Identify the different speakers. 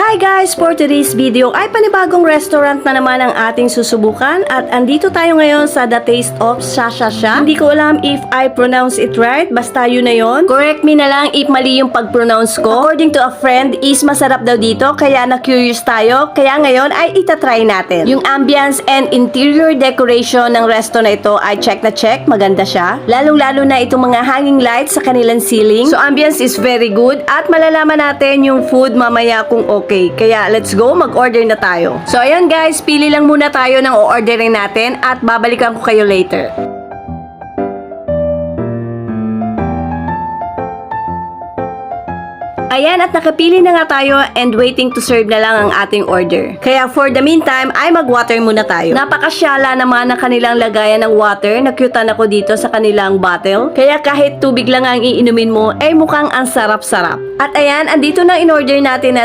Speaker 1: Hi guys! For today's video ay panibagong restaurant na naman ang ating susubukan at andito tayo ngayon sa The Taste of Shashasha. Hindi ko alam if I pronounce it right, basta yun na yun. Correct me na lang if mali yung pag-pronounce ko. According to a friend is masarap daw dito kaya na-curious tayo, kaya ngayon ay itatry natin. Yung ambience and interior decoration ng resto na ito ay check na check, maganda siya. Lalong-lalo na itong mga hanging lights sa kanilang ceiling. So ambience is very good at malalaman natin yung food mamaya kung okay. Kaya let's go, mag-order na tayo. So ayan guys, pili lang muna tayo ng o-orderin natin at babalikan ko kayo later. Ayan, at nakapili na nga tayo and waiting to serve na lang ang ating order. Kaya for the meantime, ay mag-water muna tayo. Napakasyala naman ng kanilang lagayan ng water. Nakyutan ako dito sa kanilang bottle. Kaya kahit tubig lang ang iinumin mo, ay mukhang ang sarap-sarap. At ayan, andito na in-order natin na